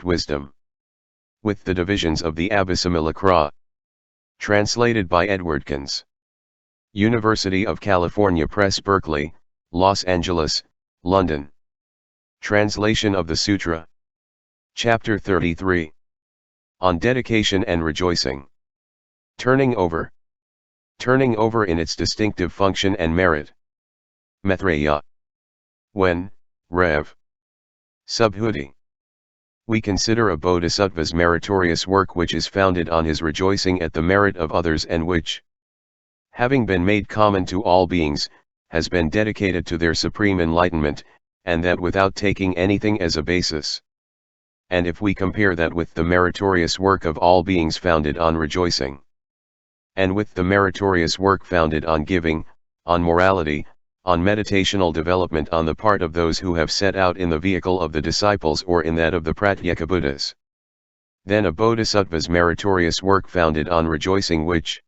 wisdom. With the divisions of the Abhisimilakra. Translated by Edward Conze. University of California Press, Berkeley, Los Angeles, London. Translation of the Sutra. Chapter 33. On dedication and rejoicing. Turning over. Turning over in its distinctive function and merit. Maitreya. When, Rev. Subhuti. We consider a bodhisattva's meritorious work which is founded on his rejoicing at the merit of others and which, having been made common to all beings, has been dedicated to their supreme enlightenment, and that without taking anything as a basis. And if we compare that with the meritorious work of all beings founded on rejoicing, and with the meritorious work founded on giving, on morality, on meditational development on the part of those who have set out in the vehicle of the disciples or in that of the Pratyeka Buddhas, then a bodhisattva's meritorious work founded on rejoicing which,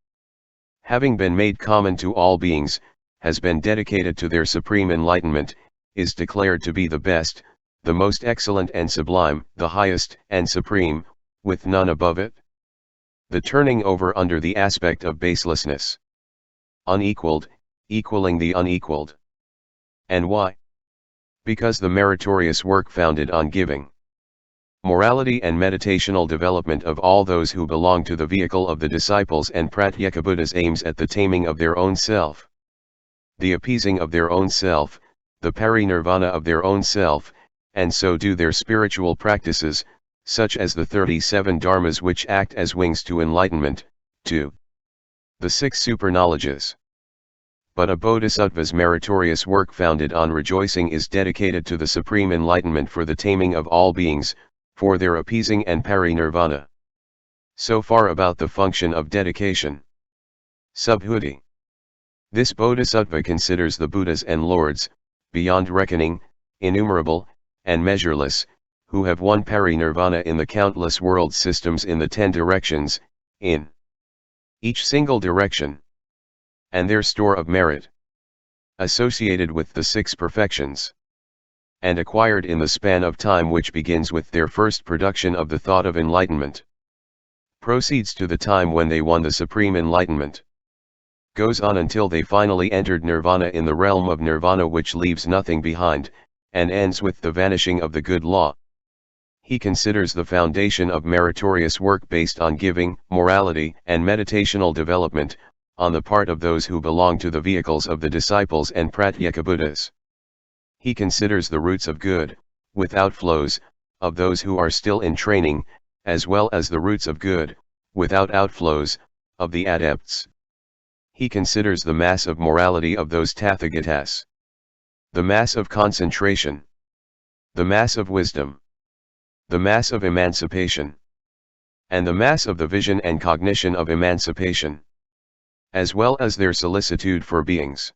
having been made common to all beings, has been dedicated to their supreme enlightenment, is declared to be the best, the most excellent and sublime, the highest and supreme, with none above it. The turning over under the aspect of baselessness. Unequaled, equaling the unequaled. And why? Because the meritorious work founded on giving, morality and meditational development of all those who belong to the vehicle of the disciples and Pratyeka Buddhas aims at the taming of their own self, the appeasing of their own self, the parinirvana of their own self, and so do their spiritual practices, such as the 37 dharmas which act as wings to enlightenment, 2. The 6 super-knowledges. But a bodhisattva's meritorious work founded on rejoicing is dedicated to the supreme enlightenment for the taming of all beings, for their appeasing and parinirvana. So far about the function of dedication. Subhuti. This bodhisattva considers the Buddhas and Lords, beyond reckoning, innumerable, and measureless, who have won parinirvana in the countless world systems in the 10 directions, in each single direction, and their store of merit, associated with the 6 perfections, and acquired in the span of time which begins with their first production of the thought of enlightenment, proceeds to the time when they won the supreme enlightenment, goes on until they finally entered nirvana in the realm of nirvana which leaves nothing behind, and ends with the vanishing of the good law. He considers the foundation of meritorious work based on giving, morality, and meditational development, on the part of those who belong to the vehicles of the disciples and Pratyeka Buddhas. He considers the roots of good, without flows, of those who are still in training, as well as the roots of good, without outflows, of the adepts. He considers the mass of morality of those Tathagatas, the mass of concentration, the mass of wisdom, the mass of emancipation, and the mass of the vision and cognition of emancipation, as well as their solicitude for beings,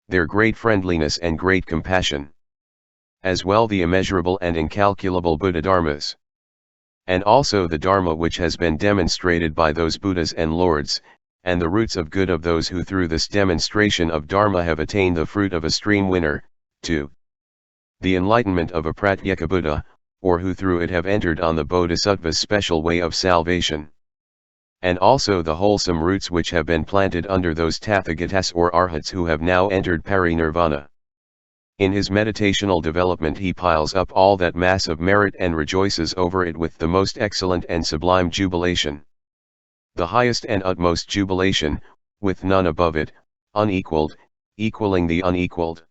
their great friendliness and great compassion, as well the immeasurable and incalculable Buddha dharmas, and also the dharma which has been demonstrated by those Buddhas and Lords, and the roots of good of those who through this demonstration of dharma have attained the fruit of a stream winner, 2. The enlightenment of a Pratyeka Buddha, or who through it have entered on the bodhisattva's special way of salvation, and also the wholesome roots which have been planted under those Tathagatas or Arhats who have now entered parinirvana. In his meditational development he piles up all that mass of merit and rejoices over it with the most excellent and sublime jubilation, the highest and utmost jubilation, with none above it, unequaled, equaling the unequaled.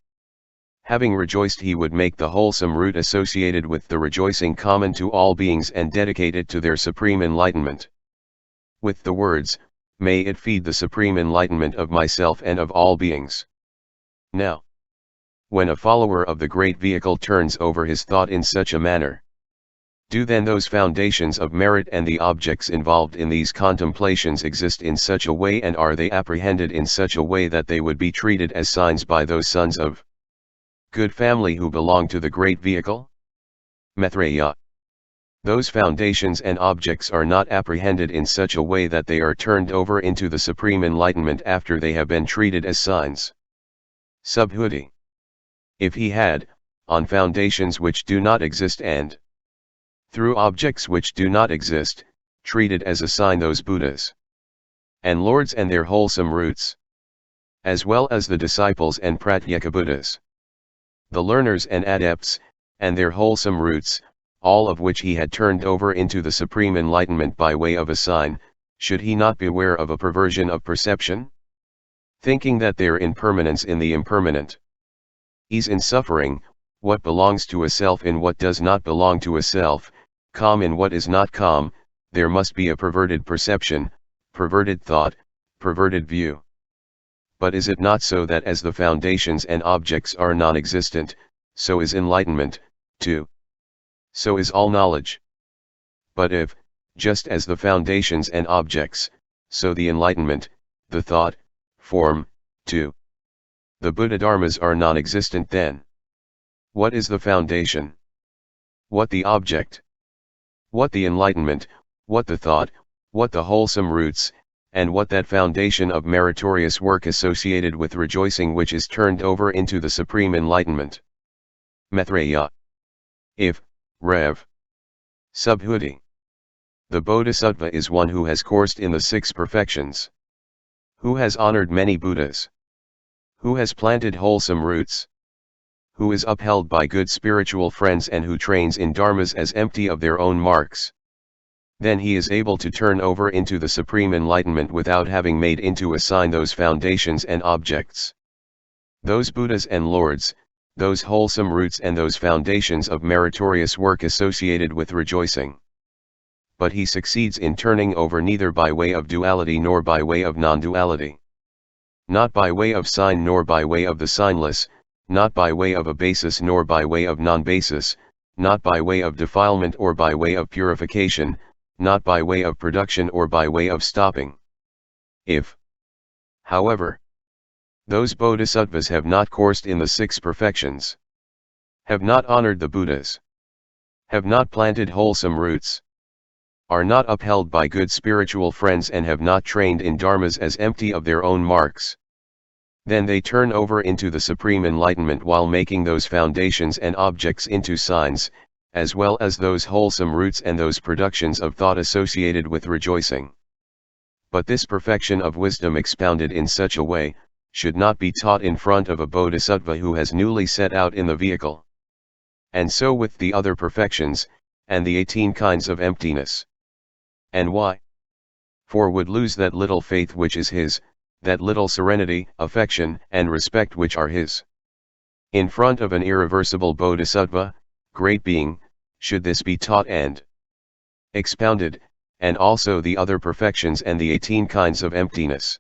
Having rejoiced he would make the wholesome root associated with the rejoicing common to all beings and dedicate it to their supreme enlightenment, with the words, "May it feed the supreme enlightenment of myself and of all beings." Now, when a follower of the great vehicle turns over his thought in such a manner, do then those foundations of merit and the objects involved in these contemplations exist in such a way, and are they apprehended in such a way that they would be treated as signs by those sons of good family who belong to the great vehicle? Maitreya. Those foundations and objects are not apprehended in such a way that they are turned over into the supreme enlightenment after they have been treated as signs. Subhuti. If he had, on foundations which do not exist and through objects which do not exist, treated as a sign those Buddhas and lords and their wholesome roots, as well as the disciples and pratyeka Buddhas, the learners and adepts, and their wholesome roots, all of which he had turned over into the supreme enlightenment by way of a sign, should he not beware of a perversion of perception? Thinking that their impermanence in the impermanent, ease in suffering, what belongs to a self in what does not belong to a self, calm in what is not calm, there must be a perverted perception, perverted thought, perverted view. But is it not so that as the foundations and objects are non-existent, so is enlightenment, too? So is all knowledge. But if, just as the foundations and objects, so the enlightenment, the thought, form, too, the Buddha dharmas are non-existent, then what is the foundation? What the object? What the enlightenment? What the thought? What the wholesome roots? And what that foundation of meritorious work associated with rejoicing which is turned over into the supreme enlightenment? Maitreya. If, Rev. Subhuti. The bodhisattva is one who has coursed in the 6 perfections, who has honored many Buddhas, who has planted wholesome roots, who is upheld by good spiritual friends and who trains in dharmas as empty of their own marks. Then he is able to turn over into the supreme enlightenment without having made into a sign those foundations and objects, those Buddhas and lords, those wholesome roots and those foundations of meritorious work associated with rejoicing. But he succeeds in turning over neither by way of duality nor by way of non-duality, not by way of sign nor by way of the signless, not by way of a basis nor by way of nonbasis, not by way of defilement or by way of purification, not by way of production or by way of stopping. If, however, those bodhisattvas have not coursed in the 6 perfections, have not honored the Buddhas, have not planted wholesome roots, are not upheld by good spiritual friends and have not trained in dharmas as empty of their own marks, then they turn over into the supreme enlightenment while making those foundations and objects into signs, as well as those wholesome roots and those productions of thought associated with rejoicing. But this perfection of wisdom expounded in such a way, should not be taught in front of a bodhisattva who has newly set out in the vehicle. And so with the other perfections, and the 18 kinds of emptiness. And why? For would lose that little faith which is his, that little serenity, affection, and respect which are his. In front of an irreversible bodhisattva, great being, should this be taught and expounded, and also the other perfections and the 18 kinds of emptiness.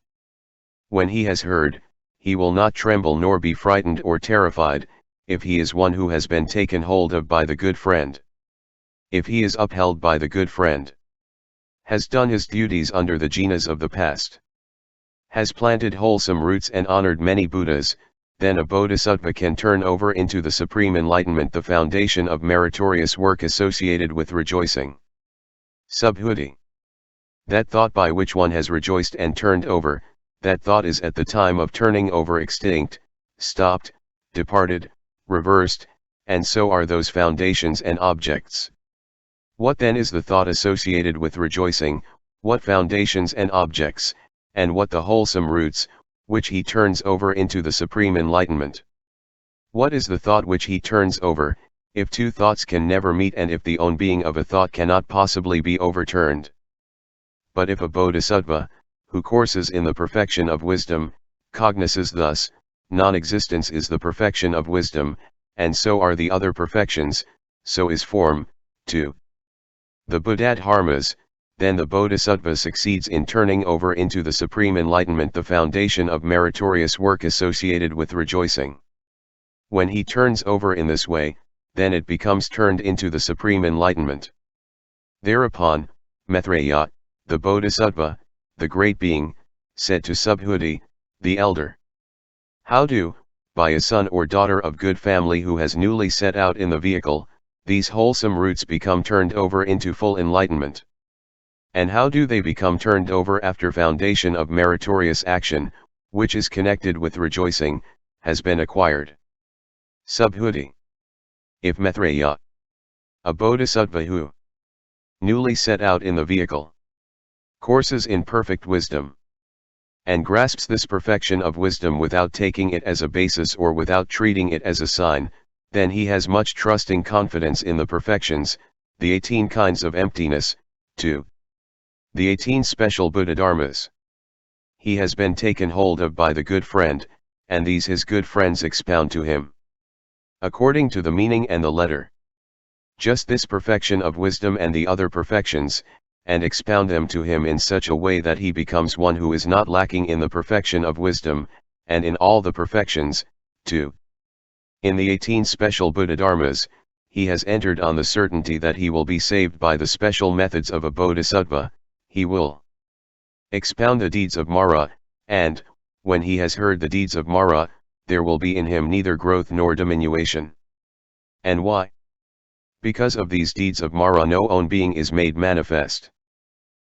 When he has heard, he will not tremble nor be frightened or terrified, if he is one who has been taken hold of by the good friend. If he is upheld by the good friend, has done his duties under the jhanas of the past, has planted wholesome roots and honored many Buddhas, then a bodhisattva can turn over into the supreme enlightenment the foundation of meritorious work associated with rejoicing. Subhuti. That thought by which one has rejoiced and turned over, that thought is at the time of turning over extinct, stopped, departed, reversed, and so are those foundations and objects. What then is the thought associated with rejoicing, what foundations and objects, and what the wholesome roots, which he turns over into the supreme enlightenment? What is the thought which he turns over, if 2 thoughts can never meet and if the own being of a thought cannot possibly be overturned? But if a bodhisattva, who courses in the perfection of wisdom, cognizes thus, non-existence is the perfection of wisdom, and so are the other perfections, so is form, too, the Buddha dharmas, then the bodhisattva succeeds in turning over into the supreme enlightenment the foundation of meritorious work associated with rejoicing. When he turns over in this way, then it becomes turned into the supreme enlightenment. Thereupon, Maitreya, the bodhisattva, the great being, said to Subhuti, the elder, "How do, by a son or daughter of good family who has newly set out in the vehicle, these wholesome roots become turned over into full enlightenment? And how do they become turned over after foundation of meritorious action, which is connected with rejoicing, has been acquired?" Subhuti. If Maitreya, a bodhisattva who newly set out in the vehicle, courses in perfect wisdom, and grasps this perfection of wisdom without taking it as a basis or without treating it as a sign, then he has much trusting confidence in the perfections, the 18 kinds of emptiness, 2. The 18 special Buddha dharmas. He has been taken hold of by the good friend, and these his good friends expound to him, according to the meaning and the letter, just this perfection of wisdom and the other perfections, and expound them to him in such a way that he becomes one who is not lacking in the perfection of wisdom, and in all the perfections, 2. In the 18 special Buddha dharmas, he has entered on the certainty that he will be saved by the special methods of a bodhisattva. He will expound the deeds of Mara, and, when he has heard the deeds of Mara, there will be in him neither growth nor diminution. And why? Because of these deeds of Mara no own being is made manifest.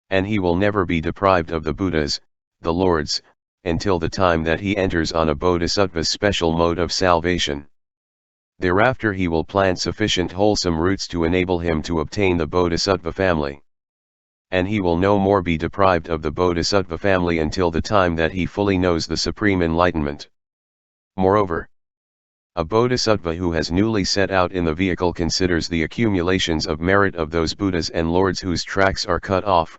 And he will never be deprived of the Buddhas, the Lords, until the time that he enters on a bodhisattva's special mode of salvation. Thereafter he will plant sufficient wholesome roots to enable him to obtain the bodhisattva family. And he will no more be deprived of the bodhisattva family until the time that he fully knows the supreme enlightenment. Moreover, a bodhisattva who has newly set out in the vehicle considers the accumulations of merit of those Buddhas and Lords whose tracks are cut off,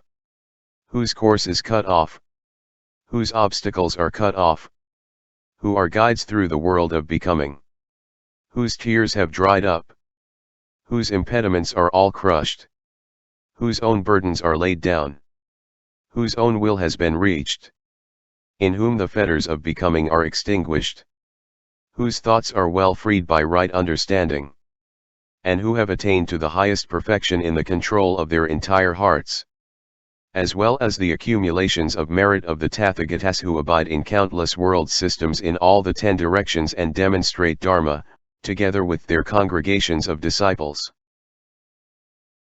whose course is cut off, whose obstacles are cut off, who are guides through the world of becoming, whose tears have dried up, whose impediments are all crushed, whose own burdens are laid down, whose own will has been reached, in whom the fetters of becoming are extinguished, whose thoughts are well freed by right understanding, and who have attained to the highest perfection in the control of their entire hearts, as well as the accumulations of merit of the Tathagatas who abide in countless world systems in all the 10 directions and demonstrate Dharma, together with their congregations of disciples.